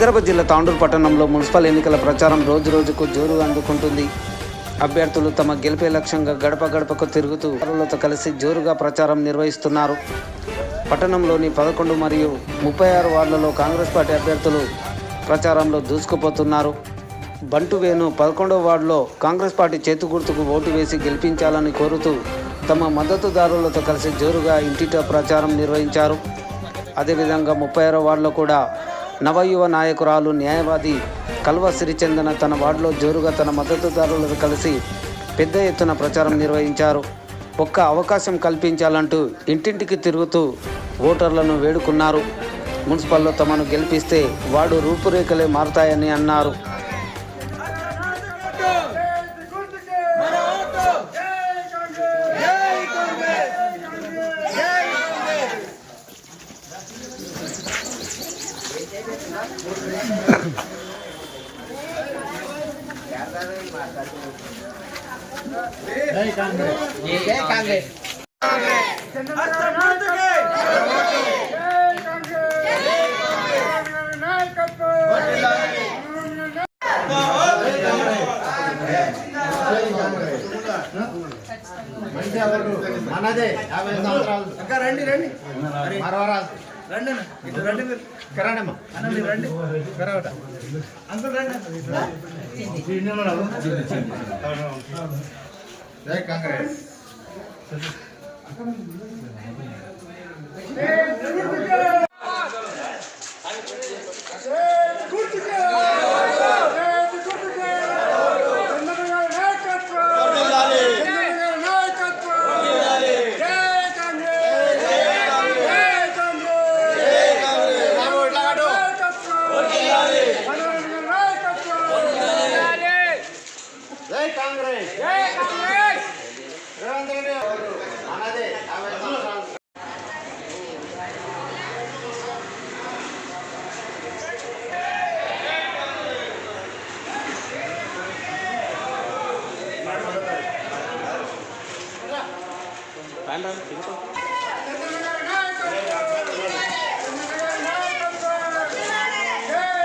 వికారాబాద్ జిల్లా తాండూరు పట్టణంలో మున్సిపల్ ఎన్నికల ప్రచారం రోజురోజుకు జోరుగా అందుకుంటుంది. అభ్యర్థులు తమ గెలిపే లక్ష్యంగా గడప గడపకు తిరుగుతూ ఇతరులతో కలిసి జోరుగా ప్రచారం నిర్వహిస్తున్నారు. పట్టణంలోని 11 మరియు 36 వార్డులలో కాంగ్రెస్ పార్టీ అభ్యర్థులు ప్రచారంలో దూసుకుపోతున్నారు. బంటు వేణు 11వ వార్డులో కాంగ్రెస్ పార్టీ చేతు గుర్తుకు ఓటు వేసి గెలిపించాలని కోరుతూ తమ మద్దతుదారులతో కలిసి జోరుగా ఇంటింటా ప్రచారం నిర్వహించారు. అదేవిధంగా 36వ వార్డులో కూడా నవయువ నాయకురాలు న్యాయవాది కల్వ సిరిచందన తన వార్డులో జోరుగా తన మద్దతుదారులతో కలిసి పెద్ద ఎత్తున ప్రచారం నిర్వహించారు. ఒక్క అవకాశం కల్పించాలంటూ ఇంటింటికి తిరుగుతూ ఓటర్లను వేడుకున్నారు. మున్సిపల్లో తమను గెలిపిస్తే వార్డు రూపురేఖలే మారుతాయని అన్నారు. జై కాంగ్రెస్ జై కాంగ్రెస్ మనదే 50 సంవత్సరాలు అక్క రండి రండి మరవరాజు రండి ఇటు రండి మీరు కరాడమ్మా అన్న మీరు రండి కరావట అంకుల్ రండి జై కాంగ్రెస్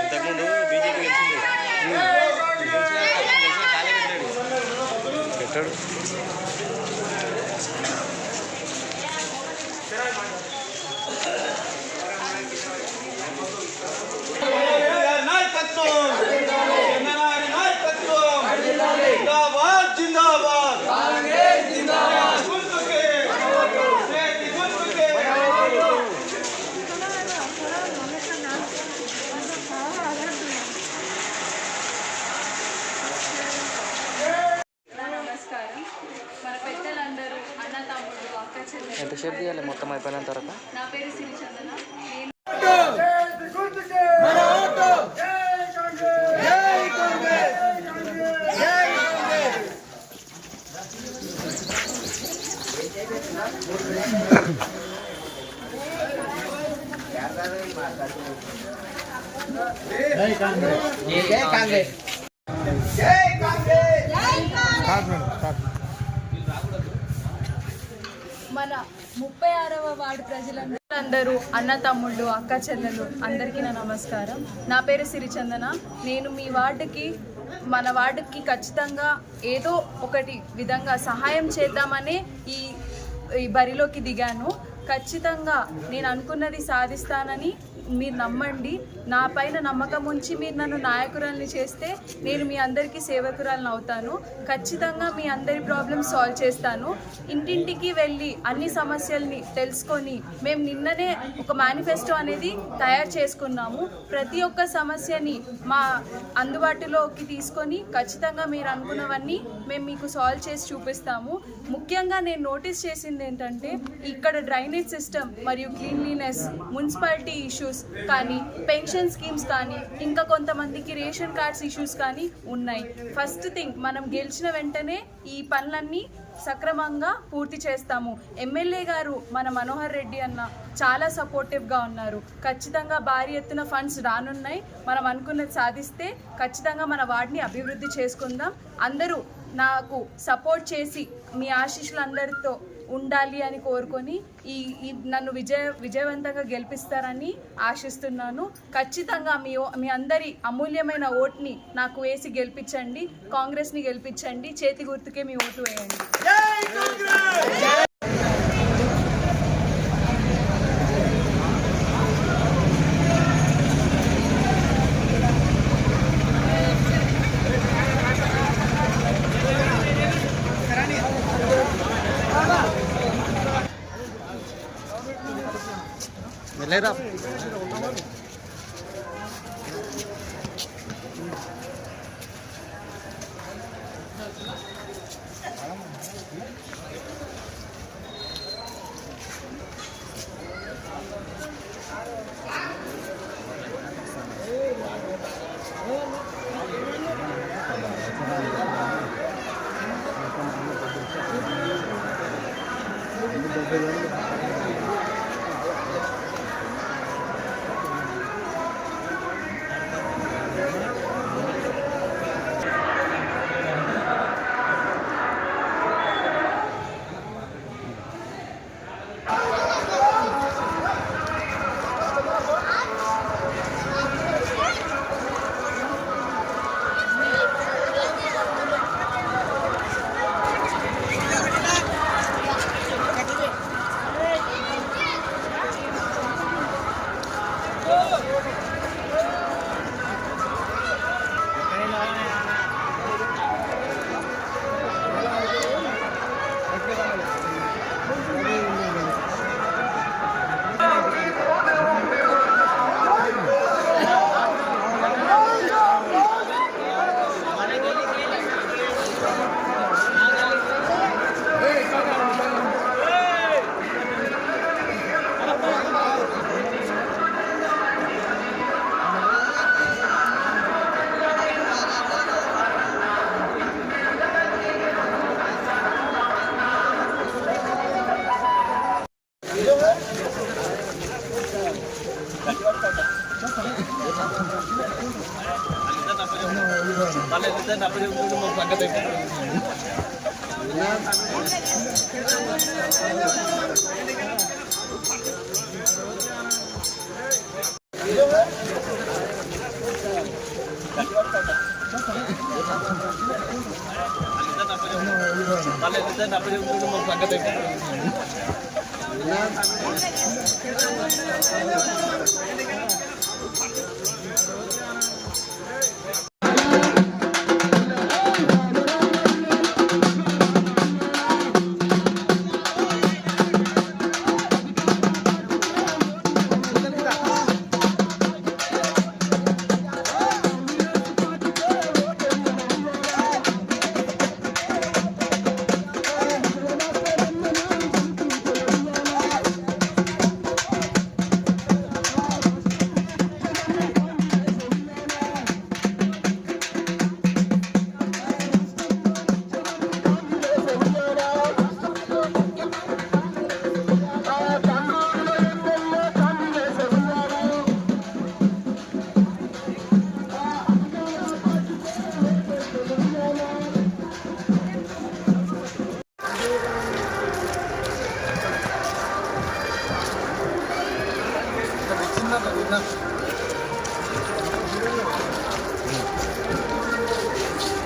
ఇంతకుముందు బీజేపీ గెలిచింది పెట్టాడు. ఎంతసేపు తీయాలి మొత్తం అయిపోయినంత వరకు? నా పేరు సిరిచందన. జై కాంగ్రెస్ జై కాంగ్రెస్ జై కాంగ్రెస్. మన 36వ వార్డు ప్రజలందరూ అన్న తమ్ముళ్ళు అక్క చెల్లెలు అందరికీ నా నమస్కారం. నా పేరు సిరిచందన. నేను మీ వార్డుకి మన వార్డుకి ఖచ్చితంగా ఏదో ఒకటి విధంగా సహాయం చేద్దామనే ఈ బరిలోకి దిగాను. ఖచ్చితంగా నేను అనుకున్నది సాధిస్తానని మీరు నమ్మండి. నా పైన నమ్మకం ఉంచి మీరు నన్ను నాయకురాల్ని చేస్తే నేను మీ అందరికీ సేవకురాలను అవుతాను. ఖచ్చితంగా మీ అందరి ప్రాబ్లమ్స్ సాల్వ్ చేస్తాను. ఇంటింటికి వెళ్ళి అన్ని సమస్యల్ని తెలుసుకొని మేము నిన్ననే ఒక మేనిఫెస్టో అనేది తయారు చేసుకున్నాము. ప్రతి ఒక్క సమస్యని మా అందుబాటులోకి తీసుకొని ఖచ్చితంగా మీరు అనుకున్నవన్నీ మేము మీకు సాల్వ్ చేసి చూపిస్తాము. ముఖ్యంగా నేను నోటీస్ చేసింది ఏంటంటే ఇక్కడ డ్రైనేజ్ సిస్టమ్ మరియు క్లీన్లీనెస్, మున్సిపాలిటీ ఇష్యూస్ కానీ, పెన్షన్ స్కీమ్స్ కానీ, ఇంకా కొంతమందికి రేషన్ కార్డ్స్ ఇష్యూస్ కానీ ఉన్నాయి. ఫస్ట్ థింగ్ మనం గెలిచిన వెంటనే ఈ పనులన్నీ సక్రమంగా పూర్తి చేస్తాము. ఎమ్మెల్యే గారు మన మనోహర్ రెడ్డి అన్న చాలా సపోర్టివ్గా ఉన్నారు. ఖచ్చితంగా భారీ ఎత్తున ఫండ్స్ రానున్నాయి. మనం అనుకున్నది సాధిస్తే ఖచ్చితంగా మన వార్డుని అభివృద్ధి చేసుకుందాం. అందరూ నాకు సపోర్ట్ చేసి మీ ఆశీస్సులు అందరితో ఉండాలి అని కోరుకొని నన్ను విజయవంతంగా గెలిపిస్తారని ఆశిస్తున్నాను. ఖచ్చితంగా మీ అందరి అమూల్యమైన ఓట్ని నాకు వేసి గెలిపించండి. కాంగ్రెస్ని గెలిపించండి. చేతి గుర్తుకే మీ ఓటు వేయండి. వెళ్ళేరా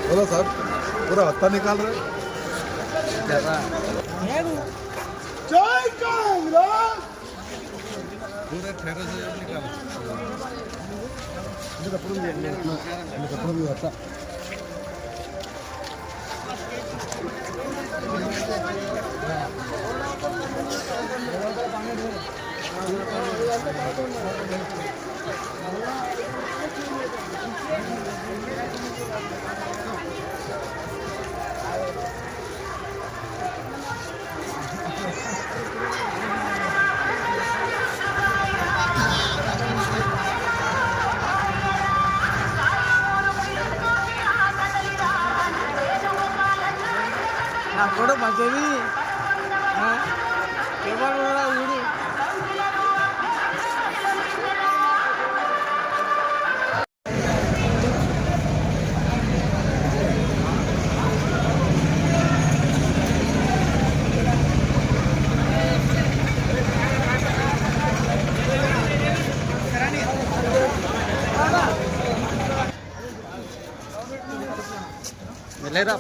बोलो साहब पूरा हत्ता निकाल रहे जय कांग्रेस पूरे ठेके से निकाल कपड़ों भी हत्ता కూడా మంచిది ఎవరు ఊరు లేదా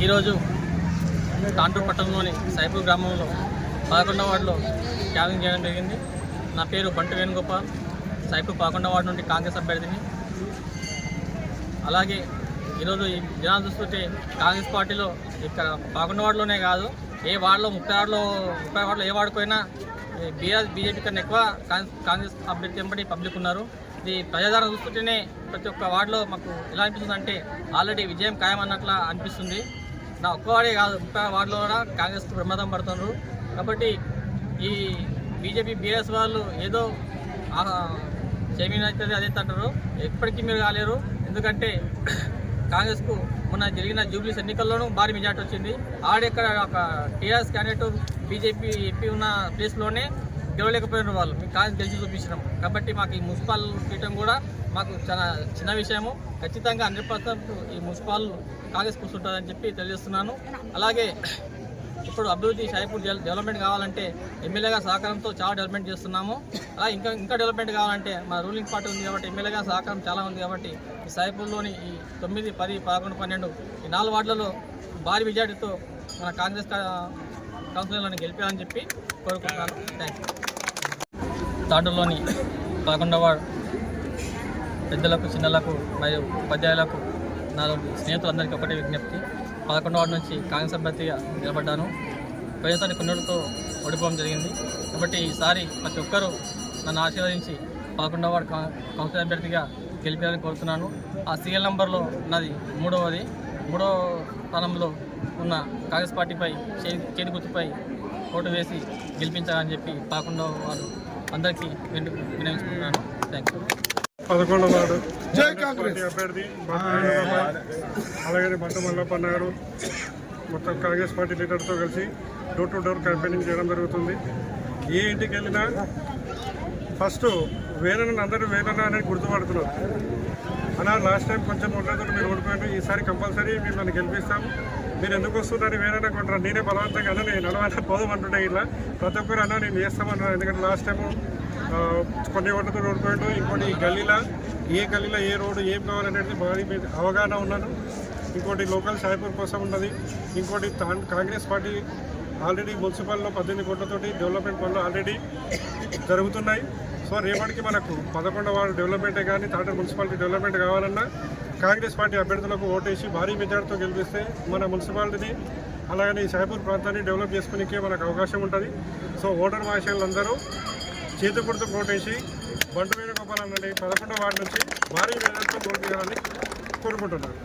ఈరోజు తాండూరు పట్టణంలోని సైపూర్ గ్రామంలో 11వ వార్డులో క్యాంపింగ్ చేయడం జరిగింది. నా పేరు బంటు వేణుగోపాల్, సైపూర్ 11వ వార్డు నుండి కాంగ్రెస్ అభ్యర్థిని. అలాగే ఈరోజు ఈ జనాలు చూస్తుంటే కాంగ్రెస్ పార్టీలో ఇక్కడ 11వ వార్డులోనే కాదు, ఏ వార్డులో 30 వార్డులో ఏ వార్డుకైనా బీజేపీ కన్నా ఎక్కువ కాంగ్రెస్ అభ్యర్థి వెంబడి పబ్లిక్ ఉన్నారు. ఇది ప్రజాదరణ చూస్తుంటేనే ప్రతి ఒక్క వార్డులో మాకు ఎలా అనిపిస్తుంది అంటే ఆల్రెడీ విజయం ఖాయమన్నట్లా అనిపిస్తుంది. నా ఒక్కవాడే కాదు, 30 వార్డులో కూడా కాంగ్రెస్కి ప్రమాదం పడుతున్నారు. కాబట్టి ఈ బీజేపీ బీఆర్ఎస్ వాళ్ళు ఏదో జమీన్ అవుతుంది అదే అంటారు, ఎప్పటికీ మీరు కాలేరు. ఎందుకంటే కాంగ్రెస్కు మొన్న జరిగిన జూబ్లీస్ ఎన్నికల్లోనూ భారీ మెజార్టీ వచ్చింది. ఆడెక్కడ ఒక టీఆర్ఎస్ క్యాండిడేట్ బీజేపీ ఎంపీ ఉన్న ప్లేస్లోనే గెలవలేకపోయిన వాళ్ళు మీకు కాంగ్రెస్ గెలిచి చూపించడం. కాబట్టి మాకు ఈ మున్సిపల్ సీటం కూడా మాకు చాలా చిన్న విషయము. ఖచ్చితంగా 100% ఈ మున్సిపల్ కాంగ్రెస్ కూర్చుంటుందని చెప్పి తెలియజేస్తున్నాను. అలాగే ఇప్పుడు అభివృద్ధి సైపూర్ డెవలప్మెంట్ కావాలంటే ఎమ్మెల్యేగా సహకారంతో చాలా డెవలప్మెంట్ చేస్తున్నాము. అలా ఇంకా డెవలప్మెంట్ కావాలంటే మా రూలింగ్ పార్టీ ఉంది కాబట్టి ఎమ్మెల్యేగా సహకారం చాలా ఉంది కాబట్టి ఈ సైపూర్లోని ఈ 9, 10, 11, 12 ఈ 4 వార్డులలో భారీ మెజార్టీతో మన కాంగ్రెస్ కౌన్సిలర్లను గెలిపాలని చెప్పి కోరుకుంటున్నాను. Thank you. తాండూరులోని 11వ వార్డు పెద్దలకు, చిన్నలకు మరియు ఉపాధ్యాయులకు నా స్నేహితులందరికీ ఒకటే విజ్ఞప్తి. 11వ వార్డు నుంచి కాంగ్రెస్ అభ్యర్థిగా నిలబడ్డాను. పోయినసారి కొన్నిటితో ఓడిపోవడం జరిగింది. కాబట్టి ఈసారి ప్రతి ఒక్కరూ నన్ను ఆశీర్వదించి 11వ వార్డు కౌన్సిలర్ అభ్యర్థిగా గెలిపాలని కోరుతున్నాను. ఆ సీరియల్ నంబర్లో నాది 3వది. 3వ స్థానంలో ఉన్న కాంగ్రెస్ పార్టీపై చేతి గుర్తుపై ఓటు వేసి గెలిపించాలని చెప్పి 11వ వార్డు అందరికీ వినియోగించుకుంటున్నాను. Thank you. 11వ వార్డు పార్టీ అభ్యర్థి అలాగే బంటు మల్లప్పన్న గారు మొత్తం కాంగ్రెస్ పార్టీ లీడర్తో కలిసి డోర్ టు డోర్ క్యాంపెయినింగ్ చేయడం జరుగుతుంది. ఏ ఇంటికి వెళ్ళినా ఫస్ట్ వేరన్న అందరూ వేరన్న అనేది గుర్తుపడుతున్నారు. అలా లాస్ట్ టైం కొంచెం ఉండదు, మీరు ఓడిపోయారు, ఈసారి కంపల్సరీ మిమ్మల్ని గెలిపిస్తాం, మీరు ఎందుకు వస్తుందని వేరైనా కొంటారు. నేనే బలవంతంగా అన్న నేను నడవాలంటే పోదామంటుంటే ఇలా ప్రతి ఒక్కరు అన్న నేను చేస్తామన్నాను. ఎందుకంటే లాస్ట్ టైము కొన్ని ఓట్లతో ఓడిపోయాడు. ఇంకోటి ఈ గల్లీలో ఏ రోడ్డు ఏం కావాలనేది భారీ అవగాహన ఉన్నాను. ఇంకోటి లోకల్ సైపూర్ కోసం ఉన్నది. ఇంకోటి కాంగ్రెస్ పార్టీ ఆల్రెడీ మున్సిపల్లో 18 కోట్లతోటి డెవలప్మెంట్ పనులు ఆల్రెడీ జరుగుతున్నాయి. సో రేపటికి మనకు 11వ వార్డు డెవలప్మెంటే కానీ తాండూరు మున్సిపాలిటీ డెవలప్మెంట్ కావాలన్నా కాంగ్రెస్ పార్టీ అభ్యర్థులకు ఓటేసి భారీ మెజార్టీతో గెలిపిస్తే మన మున్సిపాలిటీని అలాగని సైపూర్ ప్రాంతాన్ని డెవలప్ చేసుకునేకే మనకు అవకాశం ఉంటుంది. సో ఓటర్ మహాశయులందరూ చేతి గుర్తుకు ఓటేసి బంటు వేణుగోపాల్ అన్నది 11వ వార్డు నుంచి భారీ మెజార్టీతో ఓటు చేయాలని కోరుకుంటున్నాను.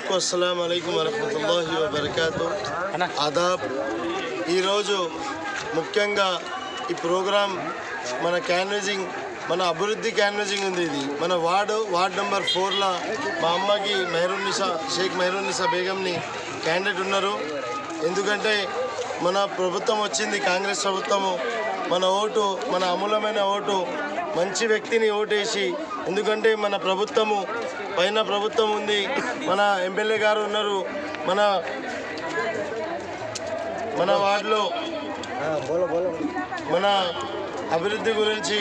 सबको अस्सलाम वालेकुम वरहमतुल्लाहि वबरकातुह आदाब ఈరోజు ముఖ్యంగా ఈ ప్రోగ్రాం మన క్యాన్వసింగ్ మన అభివృద్ధి క్యాన్వసింగ్ ఉంది. ఇది మన వార్డ్ నెంబర్ 4లో మా అమ్మకి షేక్ మెహరూన్నిసా బేగంని క్యాండిడేట్ ఉన్నారు. ఎందుకంటే మన ప్రభుత్వం వచ్చింది, కాంగ్రెస్ ప్రభుత్వము. మన ఓటు, మన అమూల్యమైన ఓటు మంచి వ్యక్తిని ఓటేసి, ఎందుకంటే మన ప్రభుత్వము పైన ప్రభుత్వం ఉంది, మన ఎమ్మెల్యే గారు ఉన్నారు, మన వార్డులో మన అభివృద్ధి గురించి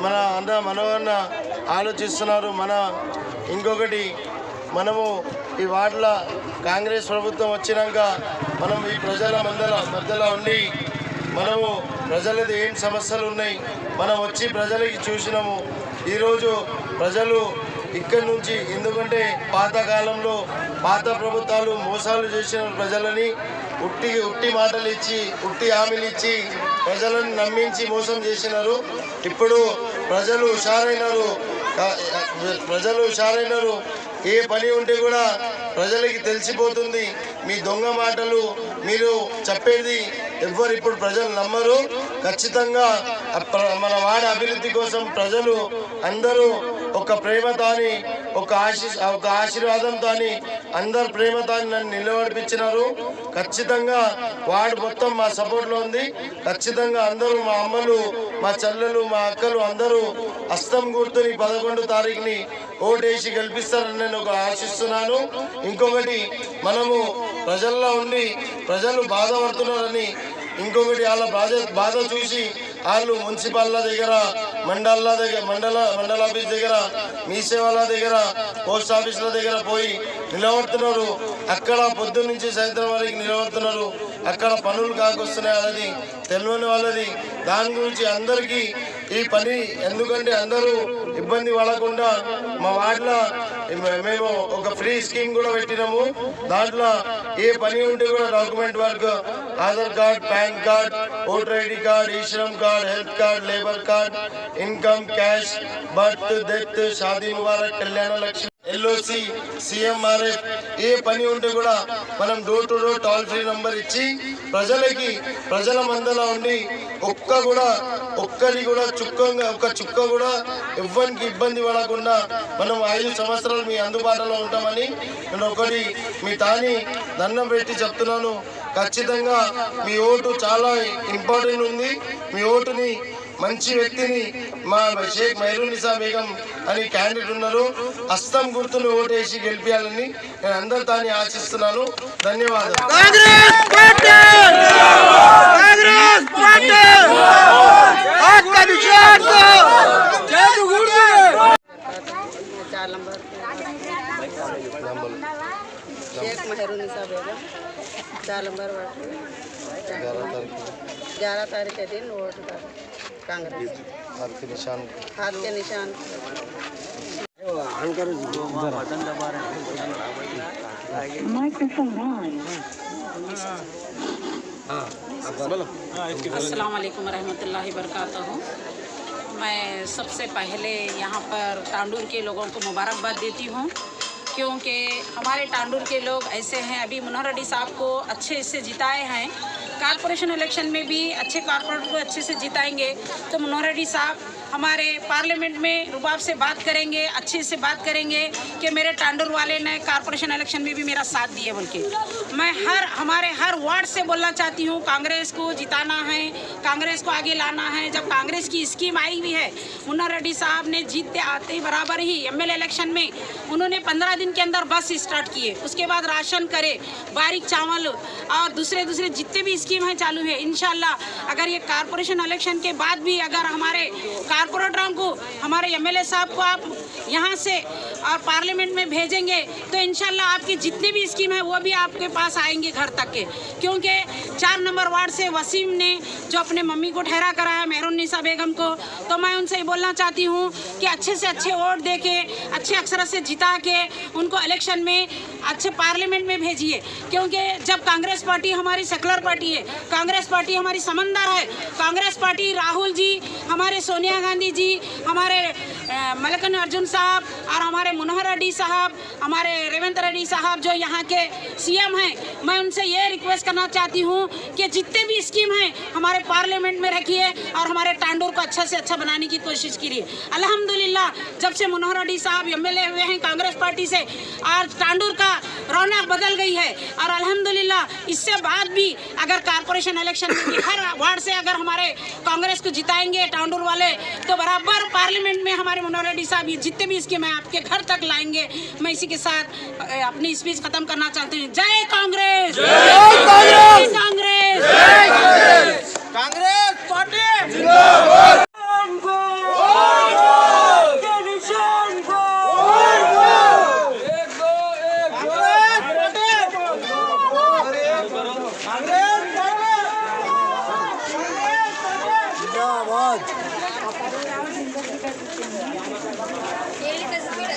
మనవన్న ఆలోచిస్తున్నారు. ఇంకొకటి మనము ఈ వార్డులో కాంగ్రెస్ ప్రభుత్వం వచ్చినాక మనం ఈ ప్రజల మధ్యలో ఉండి మనము ప్రజలది ఏం సమస్యలు ఉన్నాయి మనం వచ్చి ప్రజలకి చూసినాము. ఈరోజు ప్రజలు ఇక్కడి నుంచి, ఎందుకంటే పాతకాలంలో పాత ప్రభుత్వాలు మోసాలు చేసిన ప్రజలని ఉట్టి మాటలు ఇచ్చి, ఉట్టి హామీలు ఇచ్చి ప్రజలను నమ్మించి మోసం చేసినారు. ఇప్పుడు ప్రజలు హుషారైనారు. ఏ పని ఉంటే కూడా ప్రజలకి తెలిసిపోతుంది. మీ దొంగ మాటలు మీరు చెప్పేది ఎవ్వరు ఇప్పుడు ప్రజలు నమ్మరు. ఖచ్చితంగా మన వాడి అభివృద్ధి కోసం ప్రజలు అందరూ ఒక ప్రేమతోని, ఒక ఆశీర్వాదంతో అందరు ప్రేమతో నన్ను నిలబడిపించినారు. ఖచ్చితంగా వాడు మొత్తం మా సపోర్ట్లో ఉంది. ఖచ్చితంగా అందరూ, మా అమ్మలు, మా చెల్లెలు, మా అక్కలు అందరూ హస్తం గుర్తుని 11 తారీఖుని ఓటేసి గెలిపిస్తారని నేను ఆశిస్తున్నాను. ఇంకొకటి, మనము ప్రజల్లో ఉండి ప్రజలు బాధపడుతున్నారని, ఇంకొకటి వాళ్ళ బాధ చూసి వాళ్ళు మున్సిపాల్ల దగ్గర, మండల ఆఫీస్ దగ్గర, మీ సేవల దగ్గర, పోస్ట్ ఆఫీసుల దగ్గర పోయి నిలబడుతున్నారు. అక్కడ పొద్దున్న నుంచి సాయంత్రం వరకు నిలబడుతున్నారు. అక్కడ పనులు కాకొస్తున్నాయి అనేది తెలియని వాళ్ళది. దాని గురించి అందరికీ ఈ పని, ఎందుకంటే అందరూ ఇబ్బంది పడకుండా మా వార్డులో మేము ఒక ఫ్రీ స్కీమ్ కూడా పెట్టినాము. దాంట్లో ఏ పని ఉంటే కూడా document work, Aadhaar card, PAN card, voter ID card, eShram card, health card, labour card, income, cash, birth, death, Shaadi Mubarak, Kalyana Lakshmi, LOC, CMRF ఏ పని ఉంటే కూడా మనం door to door toll free number ఇచ్చి ప్రజల మధ్యలో ఉండి ఒక్క చుక్క కూడా ఎవ్వరికి ఇబ్బంది పడకుండా మనం 5 సంవత్సరాలు మీ అందుబాటులో ఉంటామని నేను మీ దండం పెట్టి చెప్తున్నాను. ఖచ్చితంగా మీ ఓటు చాలా ఇంపార్టెంట్ ఉంది. మీ ఓటుని మంచి వ్యక్తిని, మా షేక్ మెహరూన్నిసా బేగం అని క్యాండిడేట్ ఉన్నారు, హస్తం గుర్తును ఓటేసి గెలిపించాలని నేను అందరితో ఆశిస్తున్నాను. ధన్యవాదాలు. शेख मेहरून्निसा बेगम 4 नंबर वार्ड 11 तारीख के दिन वोट कर कांग्रेस हाथ के निशान अस्सलाम वालेकुम रहमतुल्लाहि बरकातहू। मैं सबसे पहले यहाँ पर टांडूर के लोगों को मुबारकबाद देती हूँ, क्योंकि हमारे टांडूर के लोग ऐसे हैं, अभी मनोहर रेड्डी साहब को अच्छे से जिताए हैं। कारपोरेशन इलेक्शन में भी अच्छे कारपोरेटर को अच्छे से जिताएंगे तो मनोहर रेड्डी साहब हमारे पार्लियामेंट में रुबाब से बात करेंगे, अच्छे से बात करेंगे कि मेरे टांडूर वाले ने कारपोरेशन इलेक्शन में भी मेरा साथ दिए बोल के। मैं हमारे हर वार्ड से बोलना चाहती हूँ, कांग्रेस को जिताना है, कांग्रेस को आगे लाना है। जब कांग्रेस की स्कीम आई हुई है, मनोहर रेड्डी साहब ने जीतते आते बराबर ही MLA इलेक्शन में उन्होंने 15 दिन के अंदर बस स्टार्ट किए, उसके बाद राशन करे, बारीक चावल और दूसरे जितने भी स्कीम है चालू है। इंशाल्लाह अगर ये कारपोरेशन इलेक्शन के बाद भी अगर हमारे कारपोरेटरों को, हमारे MLA साहब को आप यहाँ से और पार्लियामेंट में भेजेंगे तो इंशाल्लाह आपकी जितनी भी स्कीम है वो भी आपके पास आएंगे घर तक के। क्योंकि 4 नंबर वार्ड से वसीम ने जो अपने मम्मी को ठहरा कराया मेहरून्निसा बेगम को, तो मैं उनसे बोलना चाहती हूँ कि अच्छे से अच्छे वोट दे के, अच्छे अक्षर से जिता के उनको इलेक्शन में अच्छे पार्लियामेंट में भेजिए। क्योंकि जब कांग्रेस पार्टी हमारी सेकुलर पार्टी है, कांग्रेस पार्टी हमारी समंदर है, कांग्रेस पार्टी राहुल जी, हमारे सोनिया गांधी जी, हमारे मल्लिकार्जुन साहब और हमारे मनोहर रेड्डी साहब हमारे रेवंत रेड्डी साहब जो यहाँ के सीएम हैं, मैं उनसे ये रिक्वेस्ट करना चाहती हूँ कि जितने भी स्कीम हैं हमारे पार्लियामेंट में रखिए और हमारे टांडूर को अच्छा से अच्छा बनाने की कोशिश कीजिए। अल्हम्दुलिल्लाह जब से मनोहर रेड्डी साहब एमएलए हुए हैं कांग्रेस पार्टी से, आज टांडूर का रौनक बदल गई है। और अल्हम्दुलिल्लाह इससे बाद भी अगर कारपोरेशन इलेक्शन में भी हर वार्ड से अगर हमारे कांग्रेस को जिताएंगे टांडूर वाले, तो बराबर पार्लियामेंट में हमारे मनोहर रेड्डी साहब ये जितने भी स्कीम है आपके घर तक लाएंगे। मैं इसी के साथ अपनी स्पीच खत्म करना चाहती हूँ। जय कांग्रेस, जय कांग्रेस, कांग्रेस, जय कांग्रेस, कांग्रेस पार्टी जिंदाबाद। ये